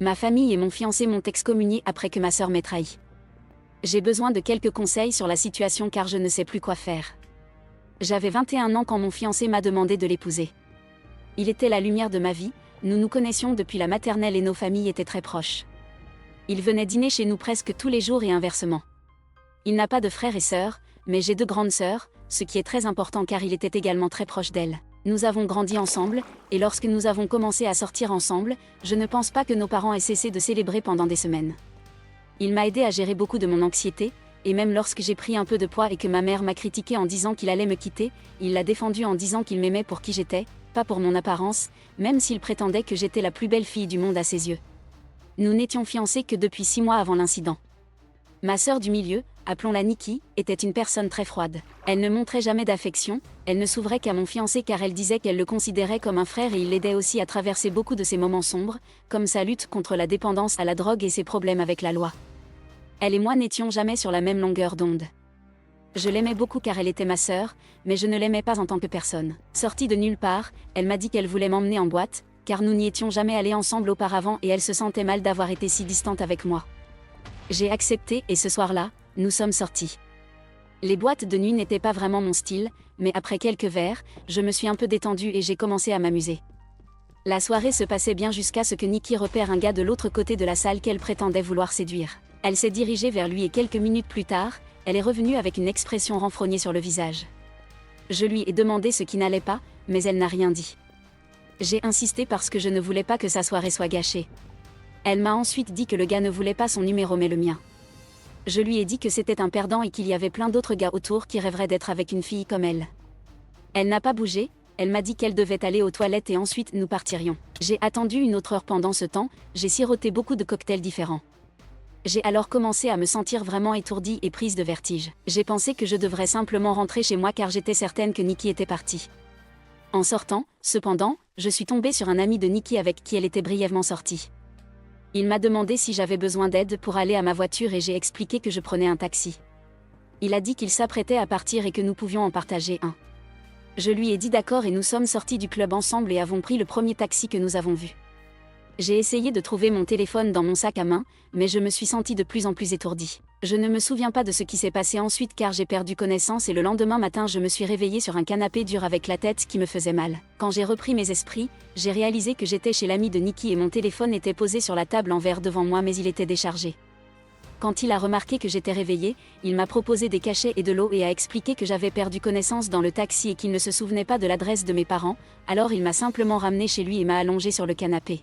Ma famille et mon fiancé m'ont excommunié après que ma sœur m'ait trahi. J'ai besoin de quelques conseils sur la situation car je ne sais plus quoi faire. J'avais 21 ans quand mon fiancé m'a demandé de l'épouser. Il était la lumière de ma vie, nous nous connaissions depuis la maternelle et nos familles étaient très proches. Il venait dîner chez nous presque tous les jours et inversement. Il n'a pas de frères et sœurs, mais j'ai 2 grandes sœurs, ce qui est très important car il était également très proche d'elles. Nous avons grandi ensemble, et lorsque nous avons commencé à sortir ensemble, je ne pense pas que nos parents aient cessé de célébrer pendant des semaines. Il m'a aidé à gérer beaucoup de mon anxiété, et même lorsque j'ai pris un peu de poids et que ma mère m'a critiqué en disant qu'il allait me quitter, il l'a défendu en disant qu'il m'aimait pour qui j'étais, pas pour mon apparence, même s'il prétendait que j'étais la plus belle fille du monde à ses yeux. Nous n'étions fiancés que depuis 6 mois avant l'incident. Ma sœur du milieu, appelons-la Nikki, était une personne très froide. Elle ne montrait jamais d'affection, elle ne s'ouvrait qu'à mon fiancé car elle disait qu'elle le considérait comme un frère et il l'aidait aussi à traverser beaucoup de ses moments sombres, comme sa lutte contre la dépendance à la drogue et ses problèmes avec la loi. Elle et moi n'étions jamais sur la même longueur d'onde. Je l'aimais beaucoup car elle était ma sœur, mais je ne l'aimais pas en tant que personne. Sortie de nulle part, elle m'a dit qu'elle voulait m'emmener en boîte, car nous n'y étions jamais allés ensemble auparavant et elle se sentait mal d'avoir été si distante avec moi. J'ai accepté et ce soir-là, nous sommes sortis. Les boîtes de nuit n'étaient pas vraiment mon style, mais après quelques verres, je me suis un peu détendue et j'ai commencé à m'amuser. La soirée se passait bien jusqu'à ce que Nikki repère un gars de l'autre côté de la salle qu'elle prétendait vouloir séduire. Elle s'est dirigée vers lui et quelques minutes plus tard, elle est revenue avec une expression renfrognée sur le visage. Je lui ai demandé ce qui n'allait pas, mais elle n'a rien dit. J'ai insisté parce que je ne voulais pas que sa soirée soit gâchée. Elle m'a ensuite dit que le gars ne voulait pas son numéro mais le mien. Je lui ai dit que c'était un perdant et qu'il y avait plein d'autres gars autour qui rêveraient d'être avec une fille comme elle. Elle n'a pas bougé, elle m'a dit qu'elle devait aller aux toilettes et ensuite nous partirions. J'ai attendu une autre heure pendant ce temps, j'ai siroté beaucoup de cocktails différents. J'ai alors commencé à me sentir vraiment étourdie et prise de vertige. J'ai pensé que je devrais simplement rentrer chez moi car j'étais certaine que Nikki était partie. En sortant, cependant, je suis tombée sur un ami de Nikki avec qui elle était brièvement sortie. Il m'a demandé si j'avais besoin d'aide pour aller à ma voiture et j'ai expliqué que je prenais un taxi. Il a dit qu'il s'apprêtait à partir et que nous pouvions en partager un. Je lui ai dit d'accord et nous sommes sortis du club ensemble et avons pris le premier taxi que nous avons vu. J'ai essayé de trouver mon téléphone dans mon sac à main, mais je me suis sentie de plus en plus étourdie. Je ne me souviens pas de ce qui s'est passé ensuite car j'ai perdu connaissance et le lendemain matin je me suis réveillée sur un canapé dur avec la tête qui me faisait mal. Quand j'ai repris mes esprits, j'ai réalisé que j'étais chez l'ami de Nikki et mon téléphone était posé sur la table en verre devant moi mais il était déchargé. Quand il a remarqué que j'étais réveillée, il m'a proposé des cachets et de l'eau et a expliqué que j'avais perdu connaissance dans le taxi et qu'il ne se souvenait pas de l'adresse de mes parents, alors il m'a simplement ramenée chez lui et m'a allongée sur le canapé.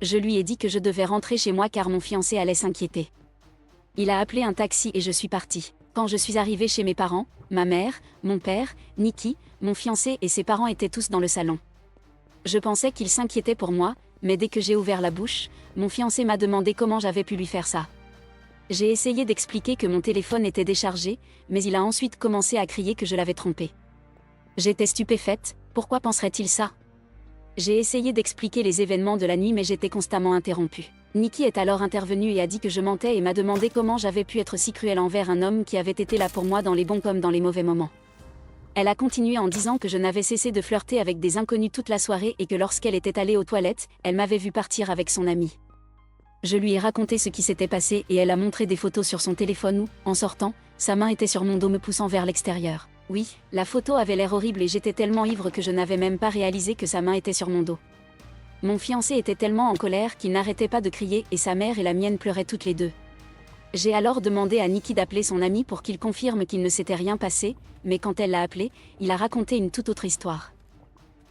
Je lui ai dit que je devais rentrer chez moi car mon fiancé allait s'inquiéter. Il a appelé un taxi et je suis partie. Quand je suis arrivée chez mes parents, ma mère, mon père, Nikki, mon fiancé et ses parents étaient tous dans le salon. Je pensais qu'ils s'inquiétaient pour moi, mais dès que j'ai ouvert la bouche, mon fiancé m'a demandé comment j'avais pu lui faire ça. J'ai essayé d'expliquer que mon téléphone était déchargé, mais il a ensuite commencé à crier que je l'avais trompé. J'étais stupéfaite, pourquoi penserait-il ça ? J'ai essayé d'expliquer les événements de la nuit mais j'étais constamment interrompue. Nikki est alors intervenue et a dit que je mentais et m'a demandé comment j'avais pu être si cruelle envers un homme qui avait été là pour moi dans les bons comme dans les mauvais moments. Elle a continué en disant que je n'avais cessé de flirter avec des inconnus toute la soirée et que lorsqu'elle était allée aux toilettes, elle m'avait vu partir avec son ami. Je lui ai raconté ce qui s'était passé et elle a montré des photos sur son téléphone où, en sortant, sa main était sur mon dos me poussant vers l'extérieur. Oui, la photo avait l'air horrible et j'étais tellement ivre que je n'avais même pas réalisé que sa main était sur mon dos. Mon fiancé était tellement en colère qu'il n'arrêtait pas de crier et sa mère et la mienne pleuraient toutes les deux. J'ai alors demandé à Nikki d'appeler son ami pour qu'il confirme qu'il ne s'était rien passé, mais quand elle l'a appelé, il a raconté une toute autre histoire.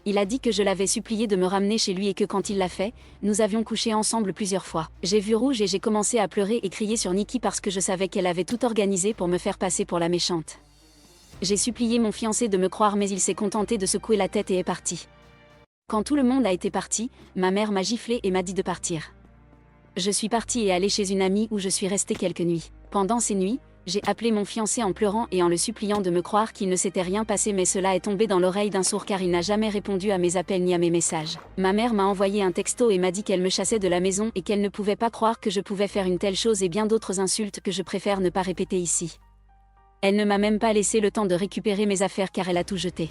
Il a dit que je l'avais supplié de me ramener chez lui et que quand il l'a fait, nous avions couché ensemble plusieurs fois. J'ai vu rouge et j'ai commencé à pleurer et crier sur Nikki parce que je savais qu'elle avait tout organisé pour me faire passer pour la méchante. J'ai supplié mon fiancé de me croire mais il s'est contenté de secouer la tête et est parti. Quand tout le monde a été parti, ma mère m'a giflé et m'a dit de partir. Je suis partie et allée chez une amie où je suis restée quelques nuits. Pendant ces nuits, j'ai appelé mon fiancé en pleurant et en le suppliant de me croire qu'il ne s'était rien passé mais cela est tombé dans l'oreille d'un sourd car il n'a jamais répondu à mes appels ni à mes messages. Ma mère m'a envoyé un texto et m'a dit qu'elle me chassait de la maison et qu'elle ne pouvait pas croire que je pouvais faire une telle chose et bien d'autres insultes que je préfère ne pas répéter ici. Elle ne m'a même pas laissé le temps de récupérer mes affaires car elle a tout jeté.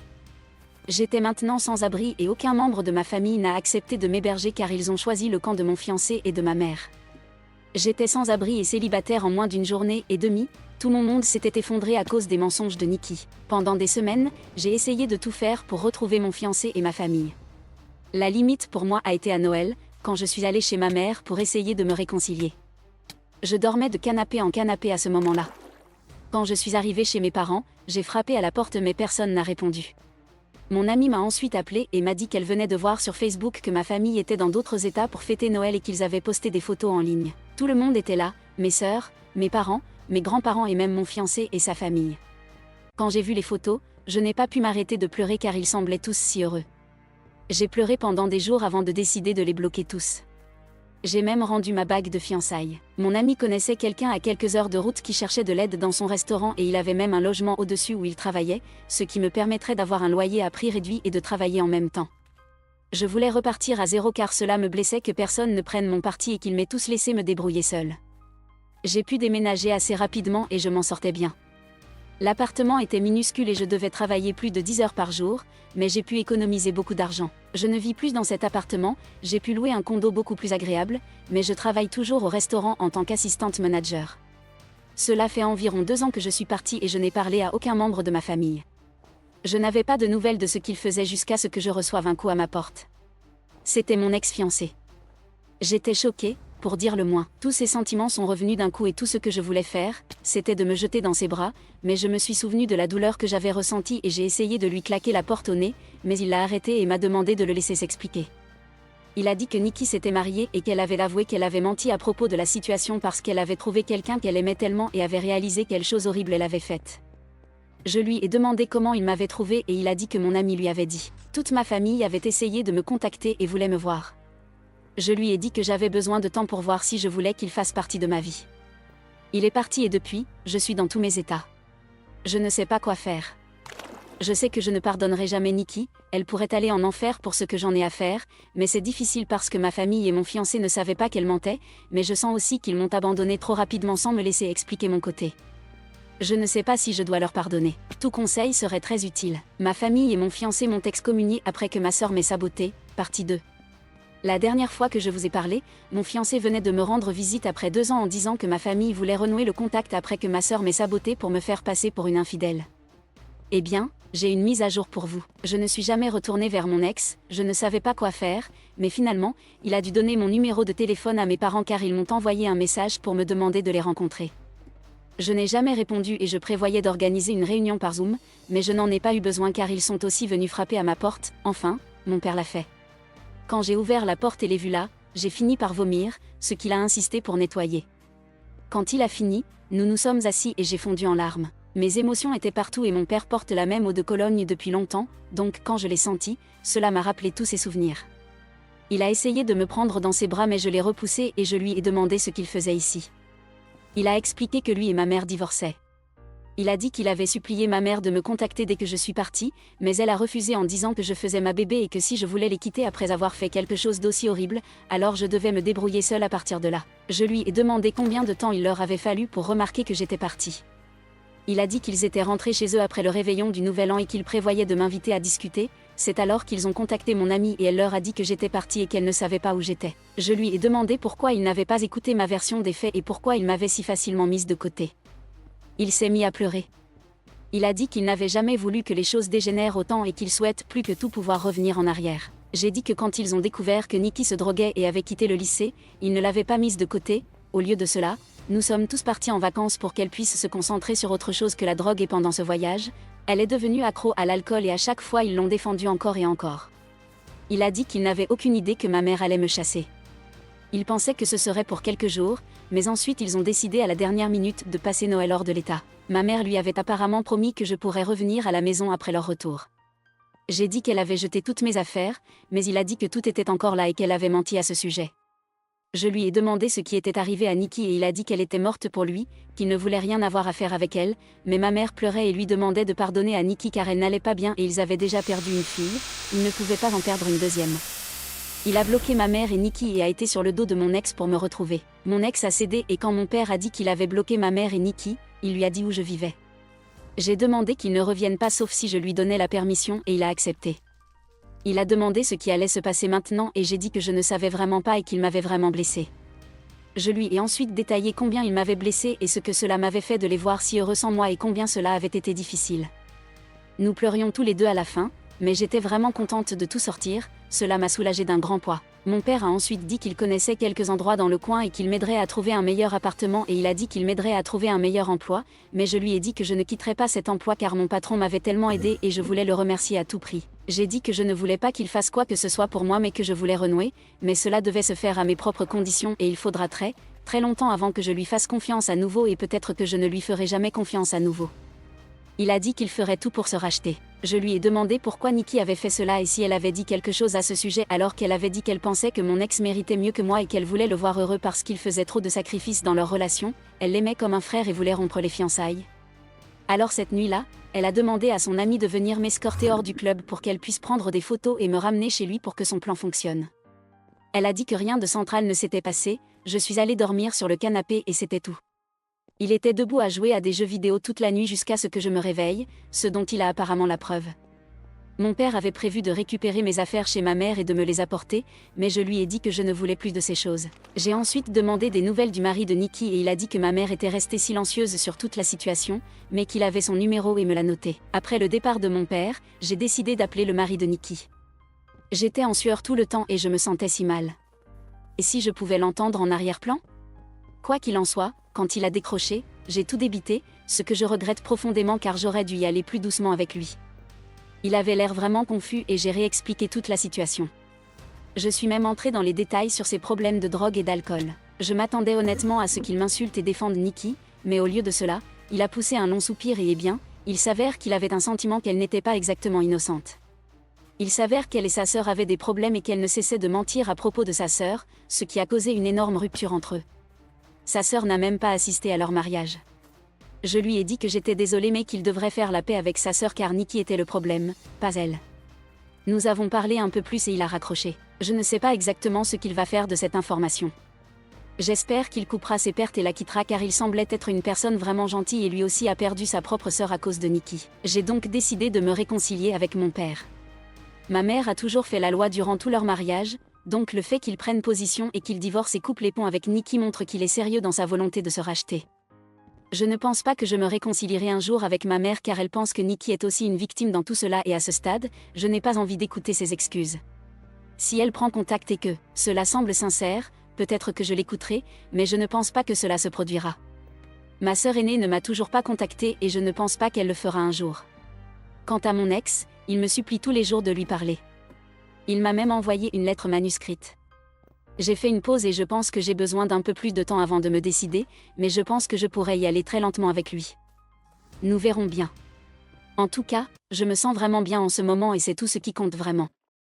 J'étais maintenant sans abri et aucun membre de ma famille n'a accepté de m'héberger car ils ont choisi le camp de mon fiancé et de ma mère. J'étais sans abri et célibataire en moins d'une journée et demie, tout mon monde s'était effondré à cause des mensonges de Nikki. Pendant des semaines, j'ai essayé de tout faire pour retrouver mon fiancé et ma famille. La limite pour moi a été à Noël, quand je suis allée chez ma mère pour essayer de me réconcilier. Je dormais de canapé en canapé à ce moment-là. Quand je suis arrivée chez mes parents, j'ai frappé à la porte mais personne n'a répondu. Mon amie m'a ensuite appelée et m'a dit qu'elle venait de voir sur Facebook que ma famille était dans d'autres états pour fêter Noël et qu'ils avaient posté des photos en ligne. Tout le monde était là, mes sœurs, mes parents, mes grands-parents et même mon fiancé et sa famille. Quand j'ai vu les photos, je n'ai pas pu m'arrêter de pleurer car ils semblaient tous si heureux. J'ai pleuré pendant des jours avant de décider de les bloquer tous. J'ai même rendu ma bague de fiançailles. Mon ami connaissait quelqu'un à quelques heures de route qui cherchait de l'aide dans son restaurant et il avait même un logement au-dessus où il travaillait, ce qui me permettrait d'avoir un loyer à prix réduit et de travailler en même temps. Je voulais repartir à zéro car cela me blessait que personne ne prenne mon parti et qu'ils m'aient tous laissé me débrouiller seule. J'ai pu déménager assez rapidement et je m'en sortais bien. L'appartement était minuscule et je devais travailler plus de 10 heures par jour, mais j'ai pu économiser beaucoup d'argent. Je ne vis plus dans cet appartement, j'ai pu louer un condo beaucoup plus agréable, mais je travaille toujours au restaurant en tant qu'assistante manager. Cela fait environ 2 ans que je suis partie et je n'ai parlé à aucun membre de ma famille. Je n'avais pas de nouvelles de ce qu'il faisait jusqu'à ce que je reçoive un coup à ma porte. C'était mon ex-fiancé. J'étais choquée, pour dire le moins. Tous ces sentiments sont revenus d'un coup et tout ce que je voulais faire, c'était de me jeter dans ses bras, mais je me suis souvenue de la douleur que j'avais ressentie et j'ai essayé de lui claquer la porte au nez, mais il l'a arrêté et m'a demandé de le laisser s'expliquer. Il a dit que Nikki s'était mariée et qu'elle avait avoué qu'elle avait menti à propos de la situation parce qu'elle avait trouvé quelqu'un qu'elle aimait tellement et avait réalisé quelle chose horrible elle avait faite. Je lui ai demandé comment il m'avait trouvé et il a dit que mon ami lui avait dit. Toute ma famille avait essayé de me contacter et voulait me voir. Je lui ai dit que j'avais besoin de temps pour voir si je voulais qu'il fasse partie de ma vie. Il est parti et depuis, je suis dans tous mes états. Je ne sais pas quoi faire. Je sais que je ne pardonnerai jamais Nikki, elle pourrait aller en enfer pour ce que j'en ai à faire, mais c'est difficile parce que ma famille et mon fiancé ne savaient pas qu'elle mentait, mais je sens aussi qu'ils m'ont abandonné trop rapidement sans me laisser expliquer mon côté. Je ne sais pas si je dois leur pardonner. Tout conseil serait très utile. Ma famille et mon fiancé m'ont excommunié après que ma sœur m'ait saboté, partie 2. La dernière fois que je vous ai parlé, mon fiancé venait de me rendre visite après 2 ans en disant que ma famille voulait renouer le contact après que ma sœur m'ait saboté pour me faire passer pour une infidèle. Eh bien, j'ai une mise à jour pour vous. Je ne suis jamais retournée vers mon ex, je ne savais pas quoi faire, mais finalement, il a dû donner mon numéro de téléphone à mes parents car ils m'ont envoyé un message pour me demander de les rencontrer. Je n'ai jamais répondu et je prévoyais d'organiser une réunion par Zoom, mais je n'en ai pas eu besoin car ils sont aussi venus frapper à ma porte, enfin, mon père l'a fait. Quand j'ai ouvert la porte et l'ai vu là, j'ai fini par vomir, ce qu'il a insisté pour nettoyer. Quand il a fini, nous nous sommes assis et j'ai fondu en larmes. Mes émotions étaient partout et mon père porte la même eau de Cologne depuis longtemps, donc quand je l'ai senti, cela m'a rappelé tous ses souvenirs. Il a essayé de me prendre dans ses bras mais je l'ai repoussé et je lui ai demandé ce qu'il faisait ici. Il a expliqué que lui et ma mère divorçaient. Il a dit qu'il avait supplié ma mère de me contacter dès que je suis partie, mais elle a refusé en disant que je faisais ma bébé et que si je voulais les quitter après avoir fait quelque chose d'aussi horrible, alors je devais me débrouiller seule à partir de là. Je lui ai demandé combien de temps il leur avait fallu pour remarquer que j'étais partie. Il a dit qu'ils étaient rentrés chez eux après le réveillon du Nouvel An et qu'ils prévoyaient de m'inviter à discuter, c'est alors qu'ils ont contacté mon amie et elle leur a dit que j'étais partie et qu'elle ne savait pas où j'étais. Je lui ai demandé pourquoi il n'avait pas écouté ma version des faits et pourquoi il m'avait si facilement mise de côté. Il s'est mis à pleurer. Il a dit qu'il n'avait jamais voulu que les choses dégénèrent autant et qu'il souhaite plus que tout pouvoir revenir en arrière. J'ai dit que quand ils ont découvert que Nikki se droguait et avait quitté le lycée, ils ne l'avaient pas mise de côté. Au lieu de cela, nous sommes tous partis en vacances pour qu'elle puisse se concentrer sur autre chose que la drogue et pendant ce voyage, elle est devenue accro à l'alcool et à chaque fois ils l'ont défendue encore et encore. Il a dit qu'il n'avait aucune idée que ma mère allait me chasser. Il pensait que ce serait pour quelques jours, mais ensuite ils ont décidé à la dernière minute de passer Noël hors de l'État. Ma mère lui avait apparemment promis que je pourrais revenir à la maison après leur retour. J'ai dit qu'elle avait jeté toutes mes affaires, mais il a dit que tout était encore là et qu'elle avait menti à ce sujet. Je lui ai demandé ce qui était arrivé à Nikki et il a dit qu'elle était morte pour lui, qu'il ne voulait rien avoir à faire avec elle, mais ma mère pleurait et lui demandait de pardonner à Nikki car elle n'allait pas bien et ils avaient déjà perdu une fille, ils ne pouvaient pas en perdre une deuxième. Il a bloqué ma mère et Nikki et a été sur le dos de mon ex pour me retrouver. Mon ex a cédé et quand mon père a dit qu'il avait bloqué ma mère et Nikki, il lui a dit où je vivais. J'ai demandé qu'il ne revienne pas sauf si je lui donnais la permission et il a accepté. Il a demandé ce qui allait se passer maintenant et j'ai dit que je ne savais vraiment pas et qu'il m'avait vraiment blessé. Je lui ai ensuite détaillé combien il m'avait blessé et ce que cela m'avait fait de les voir si heureux sans moi et combien cela avait été difficile. Nous pleurions tous les deux à la fin, mais j'étais vraiment contente de tout sortir, cela m'a soulagée d'un grand poids. Mon père a ensuite dit qu'il connaissait quelques endroits dans le coin et qu'il m'aiderait à trouver un meilleur appartement et il a dit qu'il m'aiderait à trouver un meilleur emploi, mais je lui ai dit que je ne quitterais pas cet emploi car mon patron m'avait tellement aidé et je voulais le remercier à tout prix. J'ai dit que je ne voulais pas qu'il fasse quoi que ce soit pour moi mais que je voulais renouer, mais cela devait se faire à mes propres conditions et il faudra très longtemps avant que je lui fasse confiance à nouveau et peut-être que je ne lui ferai jamais confiance à nouveau. Il a dit qu'il ferait tout pour se racheter. Je lui ai demandé pourquoi Nikki avait fait cela et si elle avait dit quelque chose à ce sujet alors qu'elle avait dit qu'elle pensait que mon ex méritait mieux que moi et qu'elle voulait le voir heureux parce qu'il faisait trop de sacrifices dans leur relation, elle l'aimait comme un frère et voulait rompre les fiançailles. Alors cette nuit-là, elle a demandé à son ami de venir m'escorter hors du club pour qu'elle puisse prendre des photos et me ramener chez lui pour que son plan fonctionne. Elle a dit que rien de central ne s'était passé, je suis allée dormir sur le canapé et c'était tout. Il était debout à jouer à des jeux vidéo toute la nuit jusqu'à ce que je me réveille, ce dont il a apparemment la preuve. Mon père avait prévu de récupérer mes affaires chez ma mère et de me les apporter, mais je lui ai dit que je ne voulais plus de ces choses. J'ai ensuite demandé des nouvelles du mari de Nikki et il a dit que ma mère était restée silencieuse sur toute la situation, mais qu'il avait son numéro et me l'a noté. Après le départ de mon père, j'ai décidé d'appeler le mari de Nikki. J'étais en sueur tout le temps et je me sentais si mal. Et si je pouvais l'entendre en arrière-plan ? Quoi qu'il en soit, quand il a décroché, j'ai tout débité, ce que je regrette profondément car j'aurais dû y aller plus doucement avec lui. Il avait l'air vraiment confus et j'ai réexpliqué toute la situation. Je suis même entrée dans les détails sur ses problèmes de drogue et d'alcool. Je m'attendais honnêtement à ce qu'il m'insulte et défende Nikki, mais au lieu de cela, il a poussé un long soupir et bien, il s'avère qu'il avait un sentiment qu'elle n'était pas exactement innocente. Il s'avère qu'elle et sa sœur avaient des problèmes et qu'elle ne cessait de mentir à propos de sa sœur, ce qui a causé une énorme rupture entre eux. Sa sœur n'a même pas assisté à leur mariage. Je lui ai dit que j'étais désolée mais qu'il devrait faire la paix avec sa sœur car Nikki était le problème, pas elle. Nous avons parlé un peu plus et il a raccroché. Je ne sais pas exactement ce qu'il va faire de cette information. J'espère qu'il coupera ses pertes et la quittera car il semblait être une personne vraiment gentille et lui aussi a perdu sa propre sœur à cause de Nikki. J'ai donc décidé de me réconcilier avec mon père. Ma mère a toujours fait la loi durant tout leur mariage, donc le fait qu'il prenne position et qu'il divorce et coupe les ponts avec Nikki montre qu'il est sérieux dans sa volonté de se racheter. Je ne pense pas que je me réconcilierai un jour avec ma mère car elle pense que Nikki est aussi une victime dans tout cela et à ce stade, je n'ai pas envie d'écouter ses excuses. Si elle prend contact et que cela semble sincère, peut-être que je l'écouterai, mais je ne pense pas que cela se produira. Ma sœur aînée ne m'a toujours pas contactée et je ne pense pas qu'elle le fera un jour. Quant à mon ex, il me supplie tous les jours de lui parler. Il m'a même envoyé une lettre manuscrite. J'ai fait une pause et je pense que j'ai besoin d'un peu plus de temps avant de me décider, mais je pense que je pourrais y aller très lentement avec lui. Nous verrons bien. En tout cas, je me sens vraiment bien en ce moment et c'est tout ce qui compte vraiment.